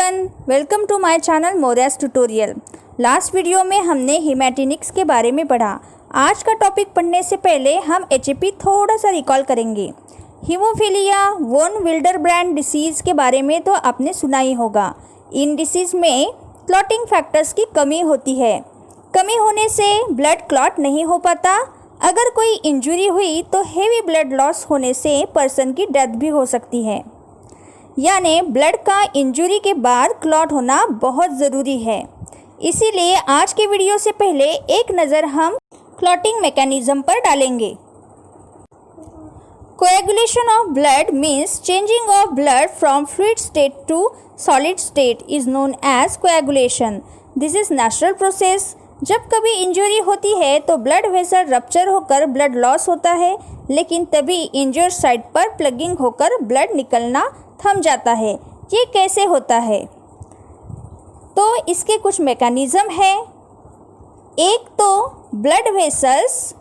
Everyone, welcome to my channel मोरियास tutorial. Last video में हमने हेमेटिनिक्स के बारे में पढ़ा। आज का टॉपिक पढ़ने से पहले हम एचएपी थोड़ा सा रिकॉल करेंगे। हीमोफीलिया वॉन विल्डरब्रैंड डिसीज़ के बारे में तो आपने सुना ही होगा। इन डिसीज़ में क्लॉटिंग फैक्टर्स की कमी होती है। कमी होने से ब्लड क्लॉट नहीं हो पाता। अगर कोई इंजरी हुई तो हेवी ब्लड लॉस होने से पर्सन की डेथ भी हो सकती है। यानी ब्लड का इंजरी के बाद क्लॉट होना बहुत ज़रूरी है। इसीलिए आज के वीडियो से पहले एक नज़र हम क्लॉटिंग मैकेनिज्म पर डालेंगे। Coagulation of blood means changing of blood from fluid state to solid state is known as coagulation. This is natural process. जब कभी इंजरी होती है तो ब्लड वेसल रप्चर होकर ब्लड लॉस होता है, लेकिन तभी इंजर्ड साइड पर प्लगिंग होकर ब्लड निकलना थम जाता है। ये कैसे होता है? तो इसके कुछ मैकेनिज़्म है। एक तो ब्लड वेसल्स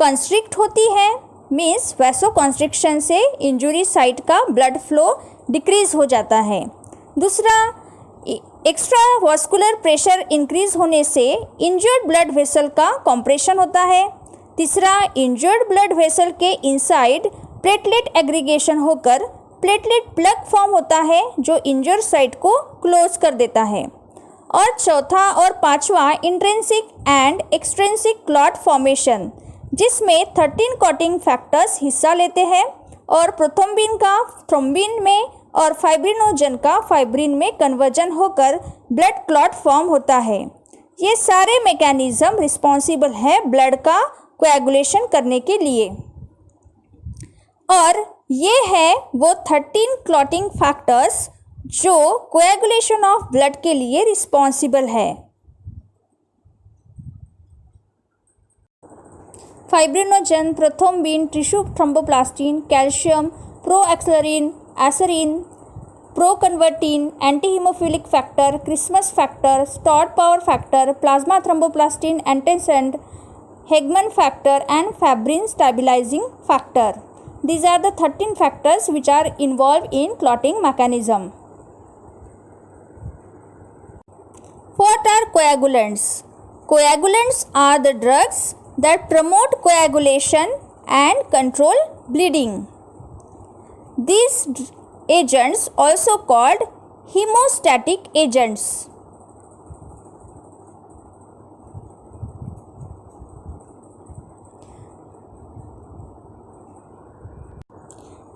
कंस्ट्रिक्ट होती है, मीन्स वैसो कंस्ट्रिक्शन से इंजरी साइट का ब्लड फ्लो डिक्रीज हो जाता है। दूसरा, एक्स्ट्रा वास्कुलर प्रेशर इंक्रीज होने से इंजर्ड ब्लड वेसल का कॉम्प्रेशन होता है। तीसरा, इंजर्ड ब्लड वेसल के इनसाइड प्लेटलेट एग्रीगेशन होकर प्लेटलेट प्लग फॉर्म होता है जो इंजर्ड साइट को क्लोज कर देता है। और चौथा और पांचवा, intrinsic and extrinsic clot formation, जिसमें 13 क्लॉटिंग फैक्टर्स हिस्सा लेते हैं और प्रोथ्रोम्बिन का थ्रोम्बिन में और फाइब्रिनोजन का फाइब्रिन में कन्वर्जन होकर ब्लड क्लॉट फॉर्म होता है। ये सारे मैकेनिज्म रिस्पॉन्सिबल है ब्लड का कोएगुलेशन करने के लिए। और ये है वो 13 क्लॉटिंग फैक्टर्स जो कोएगुलेशन ऑफ ब्लड के लिए रिस्पॉन्सिबल है। Fibrinogen, prothrombin, tissue thromboplastin, calcium, proaccelerin, accelerin, proconvertin, anti haemophilic factor, Christmas factor, Stuart Prower factor, plasma thromboplastin, antecedent, Hageman factor and fibrin stabilising factor. These are the 13 factors which are involved in clotting mechanism. What are coagulants? Coagulants are the drugs that promote coagulation and control bleeding. These agents also called hemostatic agents.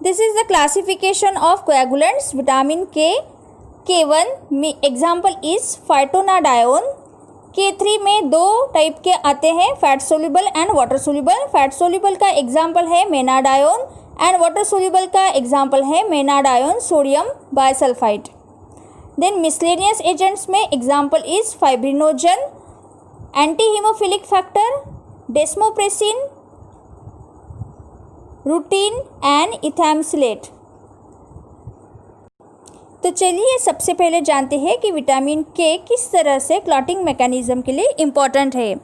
This is the classification of coagulants. Vitamin K, K1 example is phytonadione. K3 में दो type के आते हैं, fat soluble and water soluble. Fat soluble का example है menadione and water soluble का example है menadione sodium bisulphite. Then miscellaneous agents में example is fibrinogen, anti haemophilic factor, desmopressin, rutin and ethamsylate. तो चलिए सबसे पहले जानते हैं कि विटामिन के किस तरह से क्लॉटिंग मैकेनिज्म के लिए इम्पॉर्टेंट है।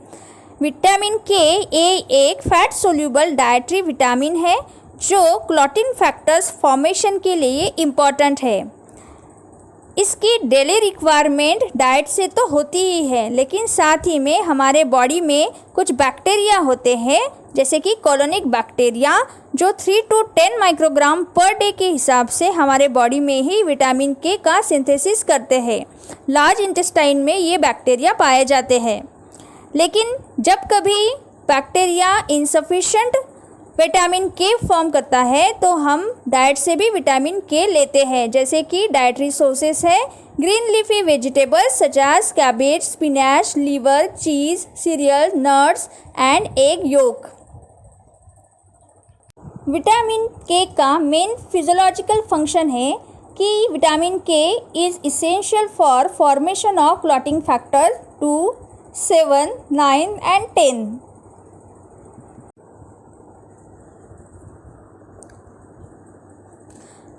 विटामिन के एक फैट सोल्यूबल डाइटरी विटामिन है जो क्लॉटिंग फैक्टर्स फॉर्मेशन के लिए इम्पॉर्टेंट है। इसकी डेली रिक्वायरमेंट डाइट से तो होती ही है, लेकिन साथ ही में हमारे बॉडी में कुछ बैक्टीरिया होते हैं जैसे कि कॉलोनिक बैक्टीरिया जो 3 to 10 माइक्रोग्राम पर डे के हिसाब से हमारे बॉडी में ही विटामिन के का सिंथेसिस करते हैं। लार्ज इंटेस्टाइन में ये बैक्टीरिया पाए जाते हैं। लेकिन जब कभी बैक्टीरिया इनसफिशेंट विटामिन के फॉर्म करता है तो हम डाइट से भी विटामिन के लेते हैं, जैसे कि डाइटरी सोर्सेस है green leafy vegetables such as cabbage, spinach, liver, cheese, cereal, nuts and egg yolk. Vitamin K का मेन फिजियोलॉजिकल फंक्शन है कि vitamin K is essential for formation of clotting factor 2, 7, 9 and 10।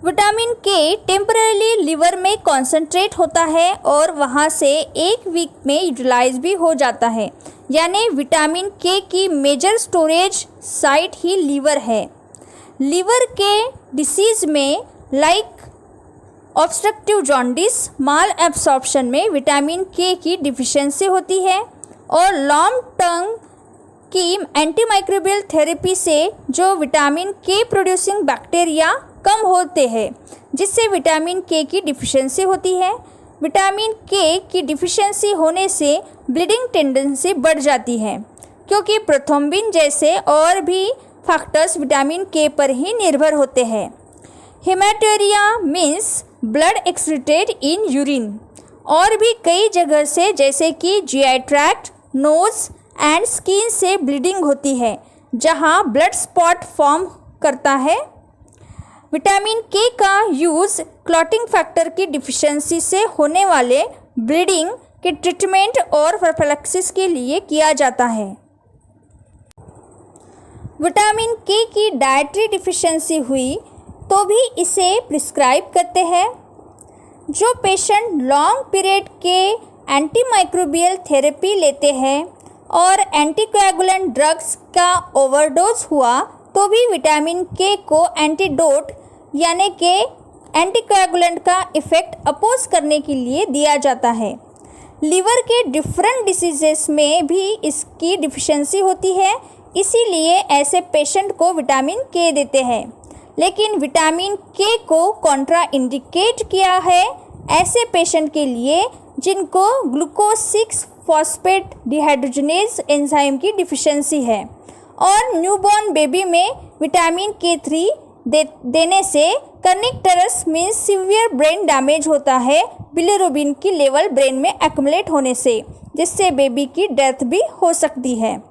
Vitamin K temporary liver में concentrate होता है और वहाँ से एक वीक में यूटिलाइज भी हो जाता है। यानी विटामिन के की मेजर स्टोरेज साइट ही लीवर है। लीवर के डिसीज़ में लाइक ऑब्स्ट्रक्टिव जॉन्डिस, माल एब्सॉर्प्शन में विटामिन के की डिफिशियंसी होती है और लॉन्ग टर्म की एंटीमाइक्रोबियल थेरेपी से जो विटामिन के प्रोड्यूसिंग बैक्टीरिया कम होते हैं, जिससे विटामिन के की डिफिशियंसी होती है। विटामिन के की डिफिशियंसी होने से ब्लीडिंग टेंडेंसी बढ़ जाती है, क्योंकि प्रोथ्रोम्बिन जैसे और भी फैक्टर्स विटामिन के पर ही निर्भर होते हैं। Haematuria means blood excreted in urine. और भी कई जगह से जैसे कि GI tract, nose and skin से ब्लीडिंग होती है, जहां ब्लड स्पॉट फॉर्म करता है। विटामिन के का यूज़ क्लॉटिंग फैक्टर की डिफिशियंसी से होने वाले ब्लीडिंग के ट्रीटमेंट और प्रोफिलैक्सिस के लिए किया जाता है। विटामिन के की डाइटरी डिफिशियंसी हुई तो भी इसे प्रिस्क्राइब करते हैं। जो पेशेंट लॉन्ग पीरियड के एंटीमाइक्रोबियल थेरेपी लेते हैं और एंटीकोएगुलेंट ड्रग्स का ओवरडोज हुआ तो भी विटामिन के को एंटीडोट यानी कि एंटीकोएगुलेंट का इफ़ेक्ट अपोज करने के लिए दिया जाता है। लीवर के डिफरेंट डिसीजेस में भी इसकी डिफिशियंसी होती है, इसीलिए ऐसे पेशेंट को विटामिन के देते हैं। लेकिन विटामिन के को कॉन्ट्रा इंडिकेट किया है ऐसे पेशेंट के लिए जिनको ग्लूकोज 6 फॉस्फेट डिहाइड्रोजनेज एंजाइम की डिफिशियंसी है और न्यूबॉर्न बेबी में विटामिन के3 देने से कर्निकटरस मीन्स सीवियर ब्रेन डैमेज होता है बिलिरुबिन की लेवल ब्रेन में एक्युमुलेट होने से, जिससे बेबी की डेथ भी हो सकती है।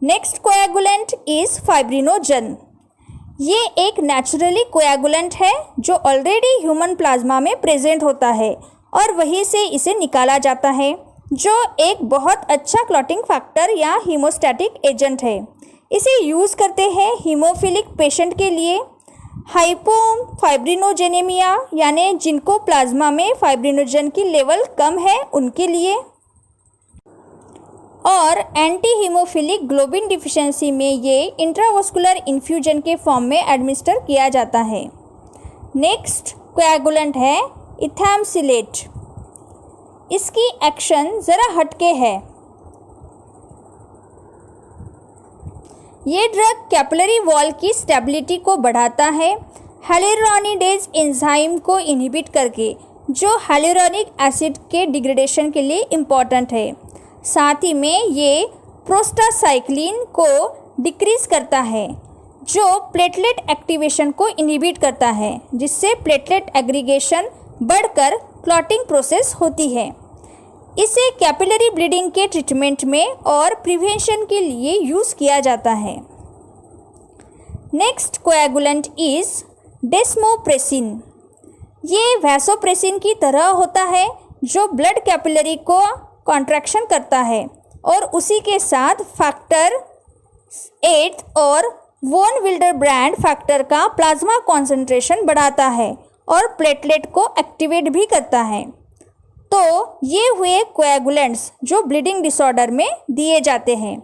Next coagulant is fibrinogen. ये एक नेचुरली कोएगुलेंट है जो ऑलरेडी ह्यूमन प्लाज्मा में प्रेजेंट होता है और वहीं से इसे निकाला जाता है, जो एक बहुत अच्छा क्लॉटिंग फैक्टर या हीमोस्टैटिक एजेंट है। इसे यूज़ करते हैं हीमोफिलिक पेशेंट के लिए, हाइपोफाइब्रिनोजेनेमिया यानी जिनको प्लाज्मा में फाइब्रिनोजन की लेवल कम है उनके लिए, और एंटी हीमोफिलिक ग्लोबिन डिफिशियंसी में ये इंट्रावास्कुलर इन्फ्यूजन के फॉर्म में एडमिनिस्टर किया जाता है। नेक्स्ट कोएगुलेंट है इथैमसिलेट। इसकी एक्शन ज़रा हटके है। ये ड्रग कैपिलरी वॉल की स्टेबिलिटी को बढ़ाता है हाइलुरोनिडेज एंजाइम को इनहिबिट करके, जो हाइलुरोनिक एसिड के डिग्रेडेशन के लिए इम्पॉर्टेंट है। साथ ही में ये प्रोस्टासाइक्लिन को डिक्रीज करता है, जो प्लेटलेट एक्टिवेशन को इनहिबिट करता है, जिससे प्लेटलेट एग्रीगेशन बढ़कर क्लॉटिंग प्रोसेस होती है। इसे कैपिलरी ब्लीडिंग के ट्रीटमेंट में और प्रिवेंशन के लिए यूज़ किया जाता है। Next coagulant is desmopressin. ये वैसोप्रेसिन की तरह होता है जो ब्लड कैपिलरी को कॉन्ट्रैक्शन करता है और उसी के साथ फैक्टर 8 और वॉन विल्डरब्रांड फैक्टर का प्लाज्मा कॉन्सेंट्रेशन बढ़ाता है और प्लेटलेट को एक्टिवेट भी करता है। तो ये हुए कोएगुलेंट्स जो ब्लीडिंग डिसऑर्डर में दिए जाते हैं।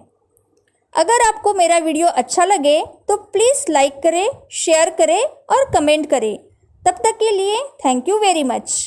अगर आपको मेरा वीडियो अच्छा लगे तो प्लीज़ लाइक करें, शेयर करें और कमेंट करें। तब तक के लिए थैंक यू वेरी मच।